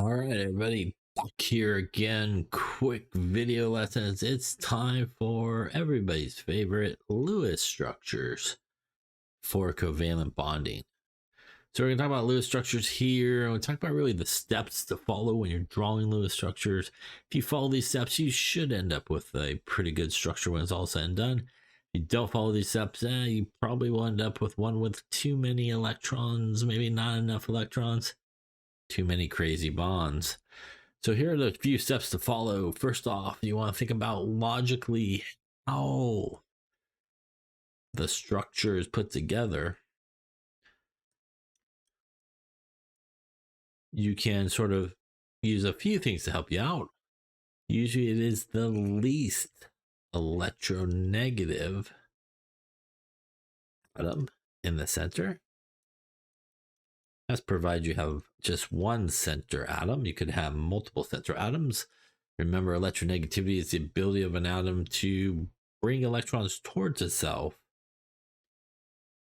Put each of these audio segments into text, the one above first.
All right, everybody, back here again. Quick video lessons. It's time for everybody's favorite Lewis structures for covalent bonding. So we're going to talk about Lewis structures here. We'll talk about really the steps to follow when you're drawing Lewis structures. If you follow these steps, you should end up with a pretty good structure when it's all said and done. If you don't follow these steps, you probably will end up with one with too many electrons, maybe not enough electrons, too many crazy bonds. So here are the few steps to follow. First off, you want to think about logically how the structure is put together. You can sort of use a few things to help you out. Usually it is the least electronegative atom in the center. That's provided you have just one center atom. You could have multiple center atoms. Remember, electronegativity is the ability of an atom to bring electrons towards itself.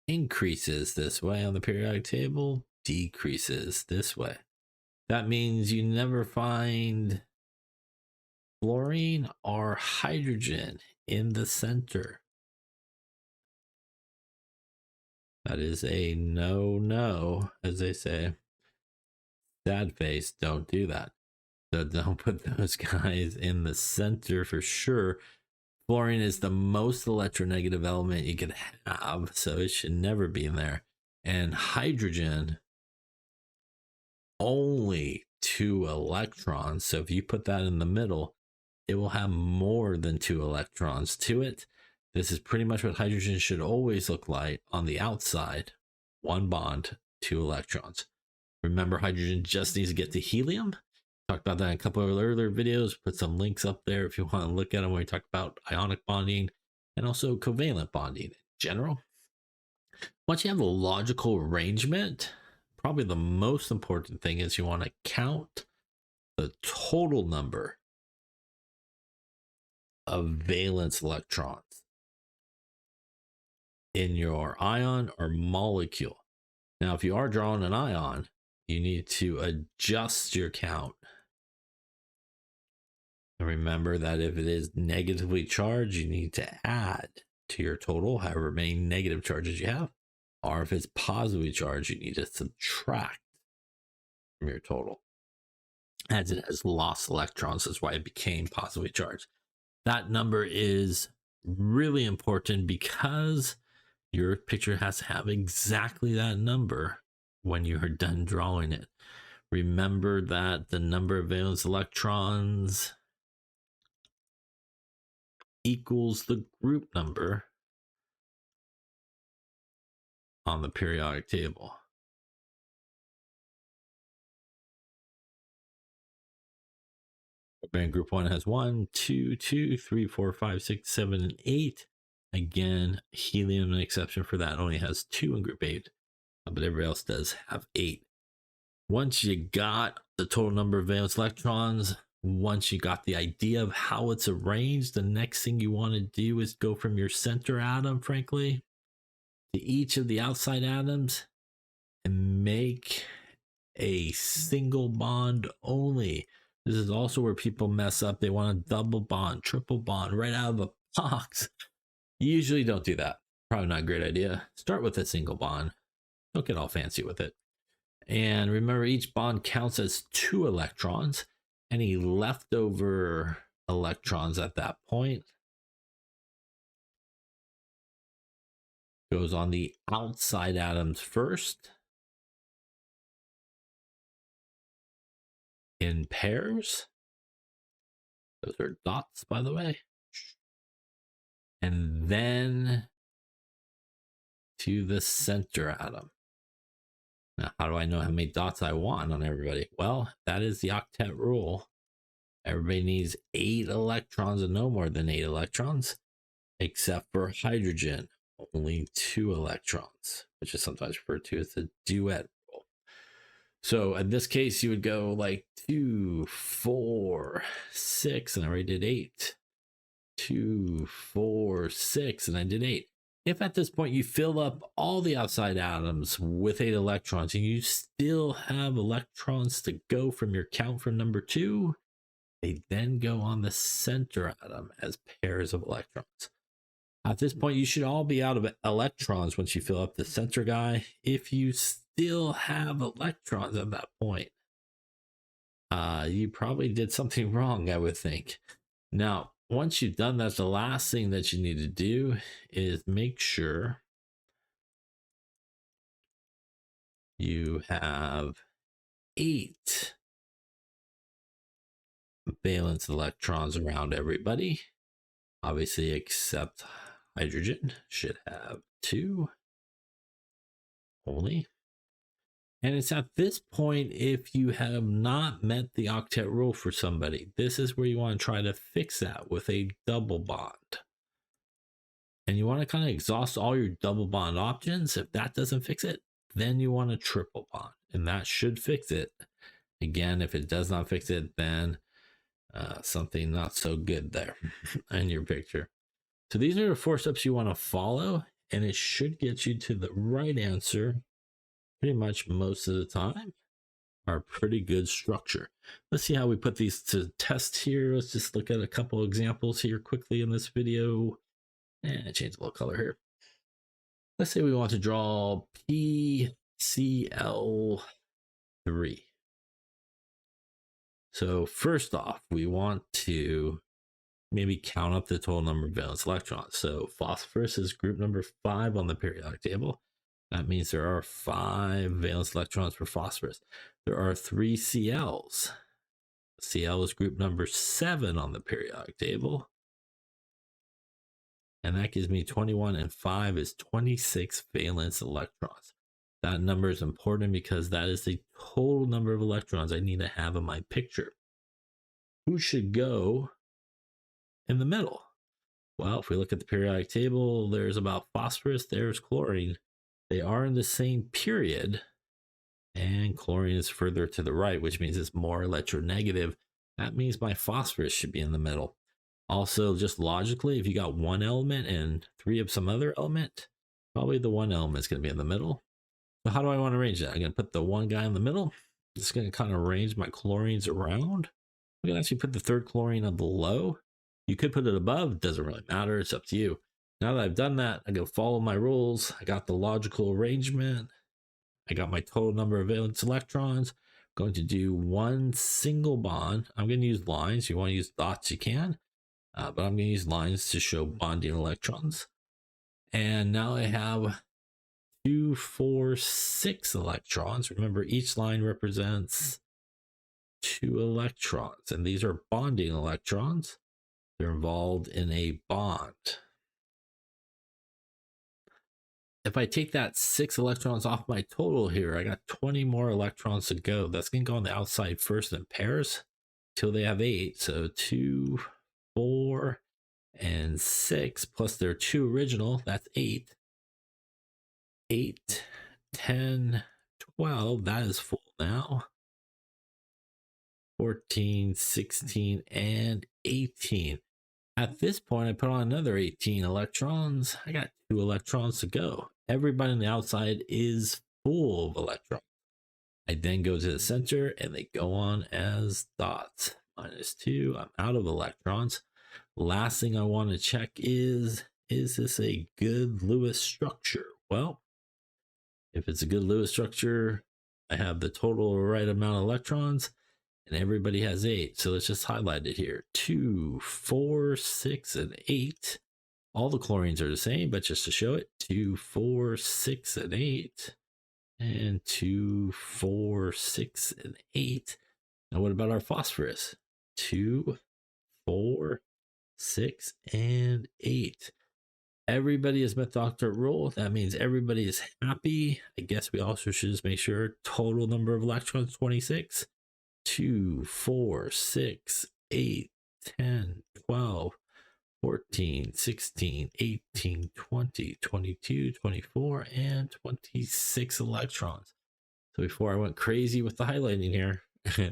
Increases this way on the periodic table, decreases this way. That means you never find fluorine or hydrogen in the center. That is a no, as they say. Sad face, don't do that. So don't put those guys in the center for sure. Fluorine is the most electronegative element you could have, so it should never be in there. And hydrogen, only 2 electrons. So if you put that in the middle, it will have more than 2 electrons to it. This is pretty much what hydrogen should always look like on the outside. 1 bond, 2 electrons. Remember, hydrogen just needs to get to helium. Talked about that in a couple of earlier videos. Put some links up there if you want to look at them when we talk about ionic bonding and also covalent bonding in general. Once you have a logical arrangement, probably the most important thing is you want to count the total number of valence electrons in your ion or molecule. Now, if you are drawing an ion, you need to adjust your count. And remember that if it is negatively charged, you need to add to your total however many negative charges you have. Or if it's positively charged, you need to subtract from your total. As it has lost electrons, that's why it became positively charged. That number is really important because your picture has to have exactly that number when you are done drawing it. Remember that the number of valence electrons equals the group number on the periodic table. Group 1 has 1, 2, 3, 4, 5, 6, 7, and 8. Again, helium, an exception for that, only has 2 in group 8, but everybody else does have 8. Once you got the total number of valence electrons, once you got the idea of how it's arranged, the next thing you want to do is go from your center atom, frankly, to each of the outside atoms and make a single bond only. This is also where people mess up. They want a double bond, triple bond right out of the box. You usually don't do that. Probably not a great idea. Start with a single bond. Don't get all fancy with it. And remember, each bond counts as 2 electrons. Any leftover electrons at that point goes on the outside atoms first in pairs. Those are dots, by the way. And then to the center atom. Now, how do I know how many dots I want on everybody? Well, that is the octet rule. Everybody needs 8 electrons and no more than 8 electrons, except for hydrogen, only 2 electrons, which is sometimes referred to as the duet rule. So in this case, you would go like 2, 4, 6, and I already did 8. 2, 4, 6, and I did 8. If at this point you fill up all the outside atoms with 8 electrons and you still have electrons to go from your count from number 2, they then go on the center atom as pairs of electrons. At this point, you should all be out of electrons once you fill up the center guy. If you still have electrons at that point, you probably did something wrong, I would think. Now, once you've done that, the last thing that you need to do is make sure you have 8 valence electrons around everybody. Obviously, except hydrogen should have 2 only. And it's at this point, if you have not met the octet rule for somebody, this is where you want to try to fix that with a double bond. And you want to kind of exhaust all your double bond options. If that doesn't fix it, then you want a triple bond, and that should fix it. Again, if it does not fix it, then something not so good there in your picture. So these are the 4 steps you want to follow, and it should get you to the right answer pretty much most of the time. Are pretty good structure. Let's see how we put these to test here. Let's just look at a couple examples here quickly in this video. And change the little color here. Let's say we want to draw PCl3. So first off, we want to maybe count up the total number of valence electrons. So phosphorus is group number 5 on the periodic table. That means there are 5 valence electrons for phosphorus. There are 3 Cls. Cl is group number 7 on the periodic table. And that gives me 21, and 5 is 26 valence electrons. That number is important because that is the total number of electrons I need to have in my picture. Who should go in the middle? Well, if we look at the periodic table, there's about phosphorus, there's chlorine. They are in the same period, and chlorine is further to the right, which means it's more electronegative. That means my phosphorus should be in the middle. Also, just logically, if you got 1 element and 3 of some other element, probably the 1 element is going to be in the middle. So how do I want to arrange that? I'm going to put the 1 guy in the middle. Just going to kind of arrange my chlorines around. I'm going to actually put the 3rd chlorine on below. You could put it above. It doesn't really matter. It's up to you. Now that I've done that, I'm going to follow my rules. I got the logical arrangement. I got my total number of valence electrons. I'm going to do 1 single bond. I'm going to use lines. You want to use dots, you can. But I'm going to use lines to show bonding electrons. And now I have 2, 4, 6 electrons. Remember, each line represents 2 electrons. And these are bonding electrons. They're involved in a bond. If I take that 6 electrons off my total here, I got 20 more electrons to go. That's going to go on the outside first in pairs till they have 8. So 2, 4, and 6, plus their 2 original, that's 8. 8, 10, 12, that is full now. 14, 16, and 18. At this point, I put on another 18 electrons. I got 2 electrons to go. Everybody on the outside is full of electrons. I then go to the center, and they go on as dots. -2, I'm out of electrons. Last thing I want to check is this a good Lewis structure? Well, if it's a good Lewis structure, I have the total right amount of electrons, and everybody has 8. So let's just highlight it here. 2, 4, 6, and 8. All the chlorines are the same, but just to show it, 2, 4, 6, and 8. And 2, 4, 6, and 8. Now what about our phosphorus? 2, 4, 6, and 8. Everybody has met the octet rule. That means everybody is happy. I guess we also should just make sure total number of electrons, 26. 2, 4, 6, 8, 10, 12, 14, 16, 18, 20, 22, 24, and 26 electrons. So before I went crazy with the highlighting here,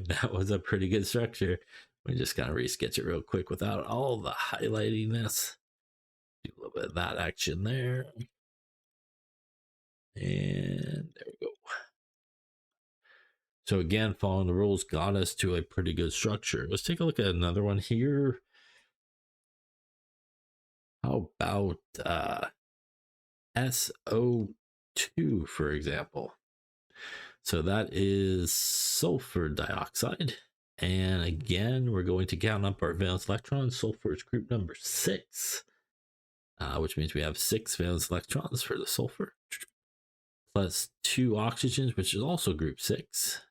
that was a pretty good structure. We just kind of resketch it real quick without all the highlightiness. Do a little little bit of that action there. And there we go. So again, following the rules got us to a pretty good structure. Let's take a look at another one here. How about SO2, for example? So that is sulfur dioxide. And again, we're going to count up our valence electrons. Sulfur is group number 6, which means we have 6 valence electrons for the sulfur, plus 2 oxygens, which is also group 6.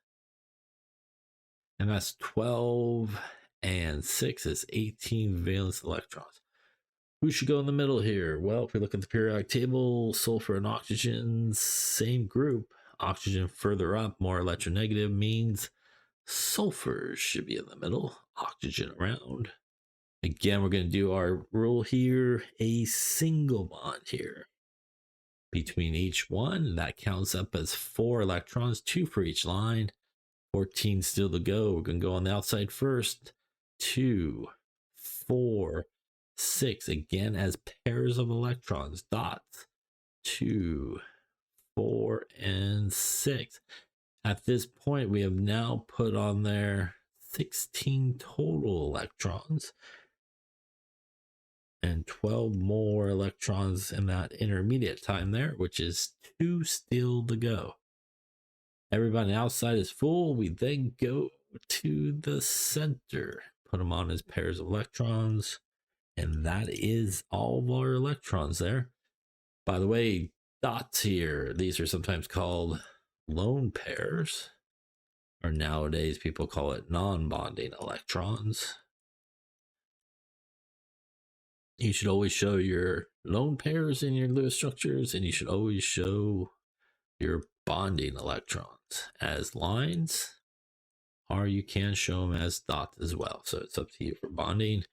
And that's 12, and 6 is 18 valence electrons. Who should go in the middle here? Well, if we look at the periodic table, sulfur and oxygen, same group. Oxygen further up, more electronegative, means sulfur should be in the middle, oxygen around. Again, we're going to do our rule here, a single bond here between each one. That counts up as 4 electrons, 2 for each line. 14 still to go. We're going to go on the outside first. 2, 4, 6. Again, as pairs of electrons, dots. 2, 4, and 6. At this point, we have now put on there 16 total electrons and 12 more electrons in that intermediate time there, which is 2 still to go. Everybody outside is full. We then go to the center, put them on as pairs of electrons, and that is all of our electrons there. By the way, dots here, these are sometimes called lone pairs, or nowadays people call it non-bonding electrons. You should always show your lone pairs in your Lewis structures, and you should always show your bonding electrons as lines, or you can show them as dots as well. So it's up to you for bonding,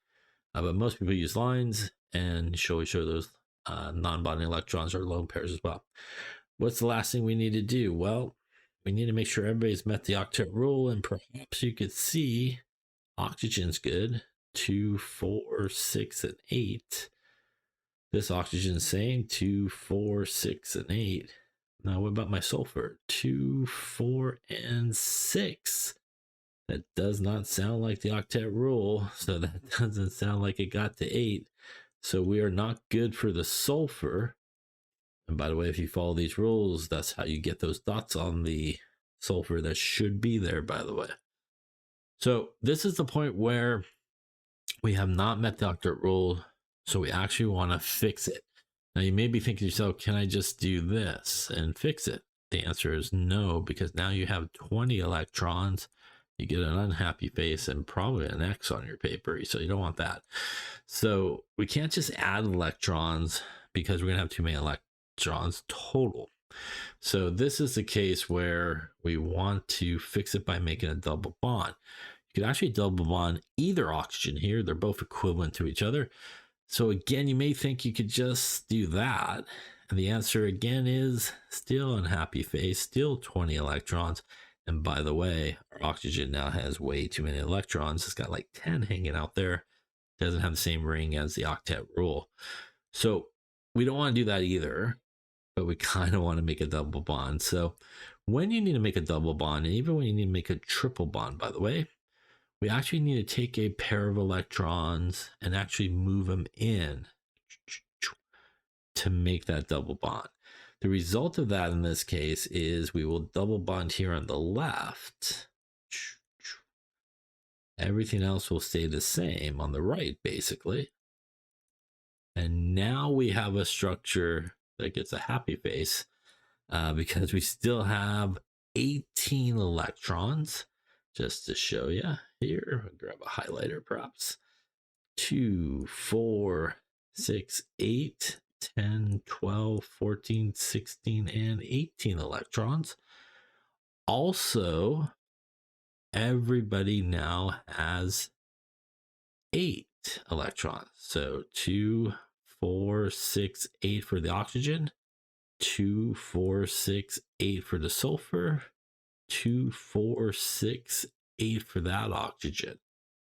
but most people use lines, and always show those non-bonding electrons or lone pairs as well. What's the last thing we need to do? Well, we need to make sure everybody's met the octet rule, and perhaps you could see oxygen's good. 2, 4, 6, and 8. This oxygen's same. 2, 4, 6, and 8. Now, what about my sulfur? 2, 4, and 6. That does not sound like the octet rule, so that doesn't sound like it got to 8. So we are not good for the sulfur. And by the way, if you follow these rules, that's how you get those dots on the sulfur that should be there, by the way. So this is the point where we have not met the octet rule, so we actually want to fix it. Now, you may be thinking to yourself, can I just do this and fix it? The answer is no, because now you have 20 electrons. You get an unhappy face and probably an X on your paper, so you don't want that. So we can't just add electrons because we're going to have too many electrons total. So this is the case where we want to fix it by making a double bond. You could actually double bond either oxygen here. They're both equivalent to each other. So again, you may think you could just do that. And the answer again is still unhappy face, still 20 electrons. And by the way, our oxygen now has way too many electrons. It's got like 10 hanging out there. It doesn't have the same ring as the octet rule. So we don't want to do that either, but we kind of want to make a double bond. So when you need to make a double bond, and even when you need to make a triple bond, by the way, we actually need to take a pair of electrons and actually move them in to make that double bond. The result of that in this case is we will double bond here on the left. Everything else will stay the same on the right, basically. And now we have a structure that gets a happy face because we still have 18 electrons. Just to show you here, I'll grab a highlighter perhaps. 2, 4, 6, 8, 10, 12, 14, 16, and 18 electrons. Also, everybody now has 8 electrons. So 2, 4, 6, 8 for the oxygen, 2, 4, 6, 8 for the sulfur, 2, 4, 6, 8 for that oxygen.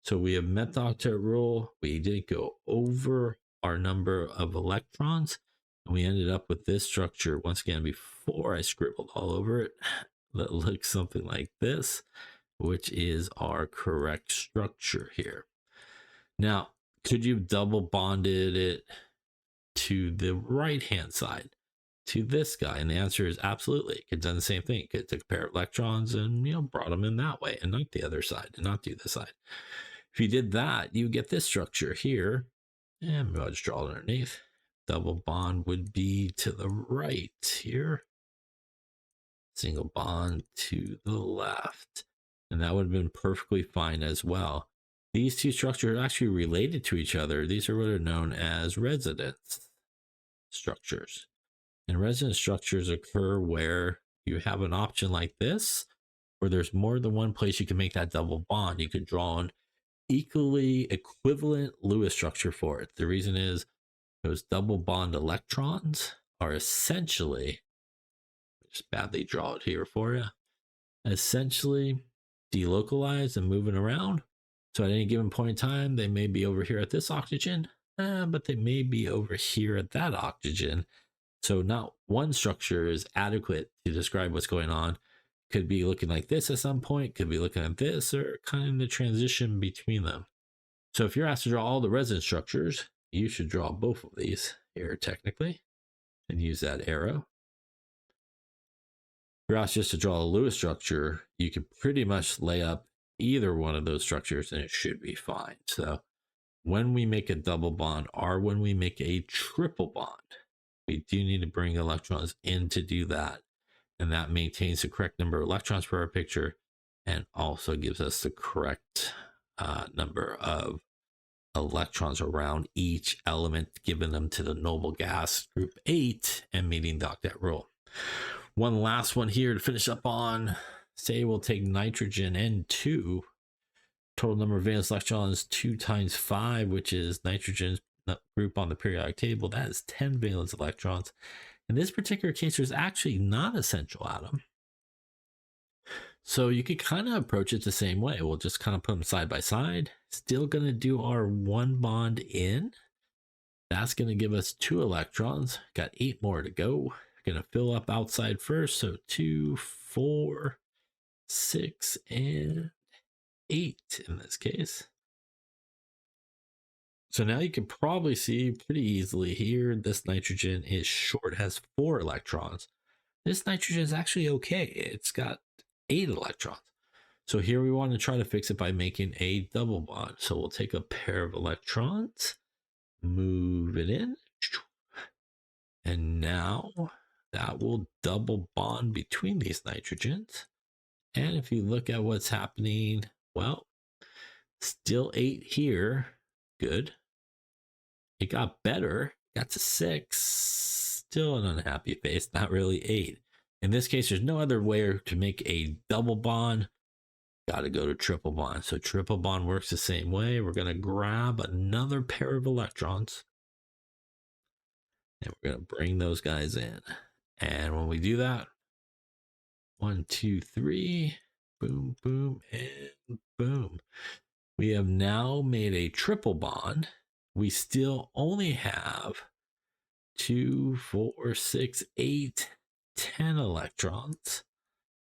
So we have met the octet rule. We didn't go over our number of electrons. And we ended up with this structure once again before I scribbled all over it. That looks something like this, which is our correct structure here. Now, could you double bonded it to the right hand side, to this guy? And the answer is absolutely. It could have done the same thing. It could take a pair of electrons and, you know, brought them in that way and not the other side and not do this side. If you did that, you get this structure here. And maybe I'll just draw it underneath. Double bond would be to the right here. Single bond to the left. And that would have been perfectly fine as well. These two structures are actually related to each other. These are what are known as resonance structures. And resonance structures occur where you have an option like this, where there's more than one place you can make that double bond. You could draw an equally equivalent Lewis structure for it. The reason is those double bond electrons are essentially, just badly draw it here for you, essentially delocalized and moving around. So at any given point in time, they may be over here at this oxygen, but they may be over here at that oxygen. So not one structure is adequate to describe what's going on. Could be looking like this at some point, could be looking at this, or kind of the transition between them. So if you're asked to draw all the resonance structures, you should draw both of these here technically and use that arrow. If you're asked just to draw a Lewis structure, you could pretty much lay up either one of those structures and it should be fine. So when we make a double bond or when we make a triple bond, we do need to bring electrons in to do that. And that maintains the correct number of electrons for our picture and also gives us the correct number of electrons around each element, giving them to the noble gas group 8 and meeting the octet rule. One last one here to finish up on. Say we'll take nitrogen N2, total number of valence electrons 2 times 5, which is nitrogen's group on the periodic table. That is 10 valence electrons. In this particular case, there's actually not a central atom. So you could kind of approach it the same way. We'll just kind of put them side by side. Still going to do our one bond in. That's going to give us 2 electrons. Got 8 more to go. Going to fill up outside first. So 2, 4, 6, and 8 in this case. So now you can probably see pretty easily here, this nitrogen is short, has 4 electrons. This nitrogen is actually okay. It's got 8 electrons. So here we want to try to fix it by making a double bond. So we'll take a pair of electrons, move it in, and now that will double bond between these nitrogens. And if you look at what's happening, well, still 8 here. Good. It got better, got to 6, still an unhappy face, not really 8. In this case, there's no other way to make a double bond. Got to go to triple bond. So triple bond works the same way. We're going to grab another pair of electrons and we're going to bring those guys in. And when we do that, 1, 2, 3, boom, boom, and boom. We have now made a triple bond. We still only have 2, 4, 6, 8, 10 electrons,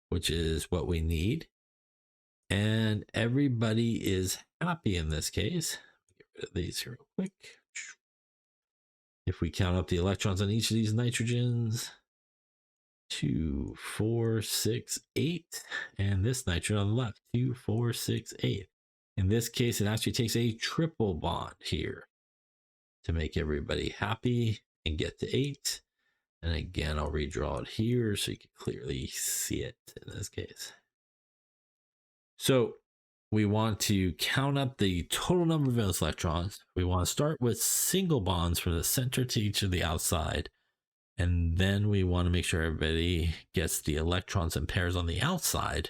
which is what we need. And everybody is happy in this case. Get rid of these here real quick. If we count up the electrons on each of these nitrogens, 2, 4, 6, 8, and this nitrogen on the left, 2, 4, 6, 8. In this case, it actually takes a triple bond here to make everybody happy and get to 8. And again, I'll redraw it here so you can clearly see it in this case. So we want to count up the total number of valence electrons. We want to start with single bonds from the center to each of the outside. And then we want to make sure everybody gets the electrons in pairs on the outside.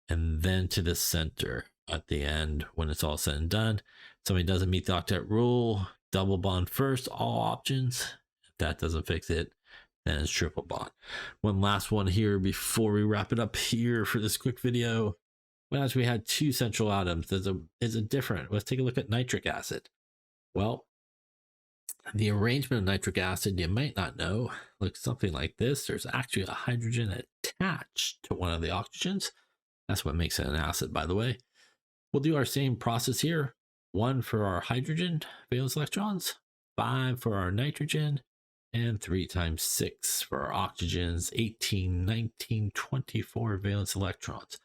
And then to the center at the end when it's all said and done. Somebody doesn't meet the octet rule, double bond first, all options. If that doesn't fix it, then it's triple bond. One last one here before we wrap it up here for this quick video. Well, as we had 2 central atoms, there's a different. Let's take a look at nitric acid. Well, The arrangement of nitric acid, you might not know, looks something like this. There's actually a hydrogen attached to one of the oxygens. That's what makes it an acid, by the way. We'll do our same process here. 1 for our hydrogen valence electrons, 5 for our nitrogen, and 3 times 6 for our oxygens, 18, 19, 24 valence electrons.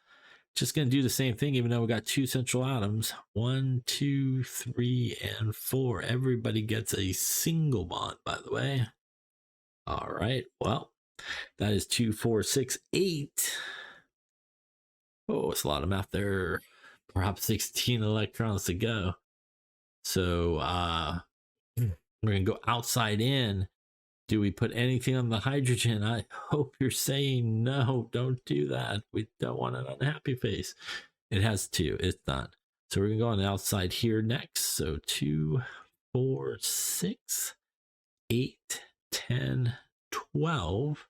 Just going to do the same thing, even though we got 2 central atoms. 1, 2, 3, and 4. Everybody gets a single bond, by the way. All right, well, that is 2, 4, 6, 8. Oh, it's a lot of math there. Perhaps 16 electrons to go. So we're going to go outside in. Do we put anything on the hydrogen? I hope you're saying no, don't do that. We don't want an unhappy face. It has 2. It's done. So we're going to go on the outside here next. So 2, 4, 6, 8, 10, 12.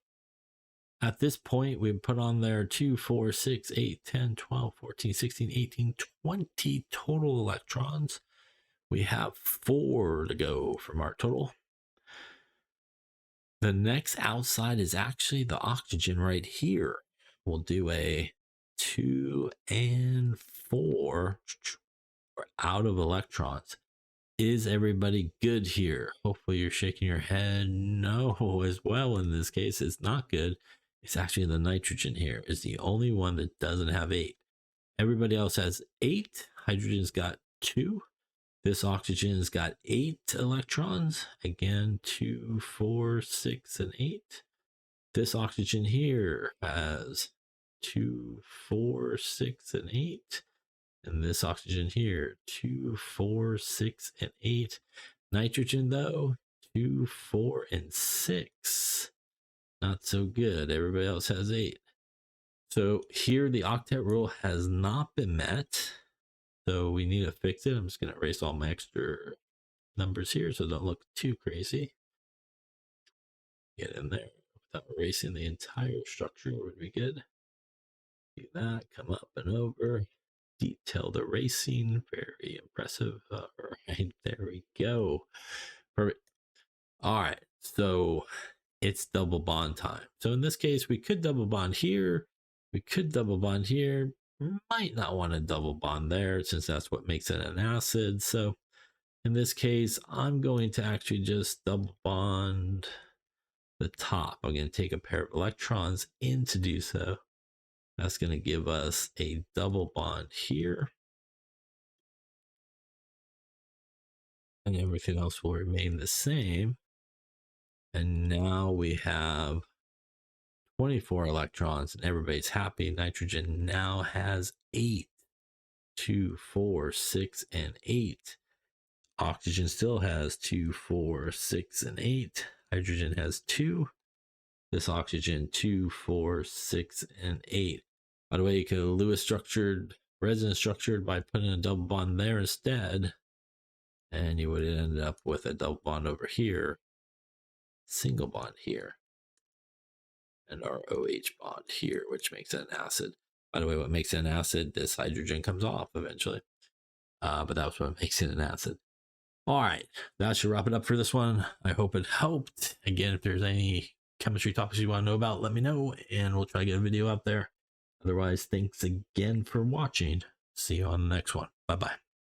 At this point, we put on there 2, 4, 6, 8, 10, 12, 14, 16, 18, 20 total electrons. We have 4 to go from our total. The next outside is actually the oxygen right here. We'll do a 2 and 4. We're out of electrons. Is everybody good here? Hopefully you're shaking your head no as well. In this case, it's not good. It's actually the nitrogen here is the only one that doesn't have 8. Everybody else has 8. Hydrogen's got 2. This oxygen's got 8 electrons. Again, 2, 4, 6, and 8. This oxygen here has 2, 4, 6, and 8. And this oxygen here, 2, 4, 6, and 8. Nitrogen, though, 2, 4, and 6. Not so good. Everybody else has 8. So here the octet rule has not been met. So we need to fix it. I'm just going to erase all my extra numbers here so don't look too crazy. Get in there without erasing the entire structure would be good. Do that, come up and over. Detailed erasing, very impressive. All right, there we go. Perfect. All right, so it's double bond time. So in this case, we could double bond here. We could double bond here. Might not want to double bond there since that's what makes it an acid. So in this case, I'm going to actually just double bond the top. I'm going to take a pair of electrons in to do so. That's going to give us a double bond here. And everything else will remain the same. And now we have 24 electrons and everybody's happy. Nitrogen now has 8. 2, 4, 6, and 8. Oxygen still has 2, 4, 6, and 8. Hydrogen has 2. This oxygen 2, 4, 6, and 8. By the way, you could have Lewis structured, resonance structured by putting a double bond there instead. And you would end up with a double bond over here. Single bond here. And our OH bond here, which makes it an acid. By the way, what makes it an acid, this hydrogen comes off eventually. But that's what makes it an acid. All right, that should wrap it up for this one. I hope it helped. Again, if there's any chemistry topics you want to know about, let me know, and we'll try to get a video out there. Otherwise, thanks again for watching. See you on the next one. Bye-bye.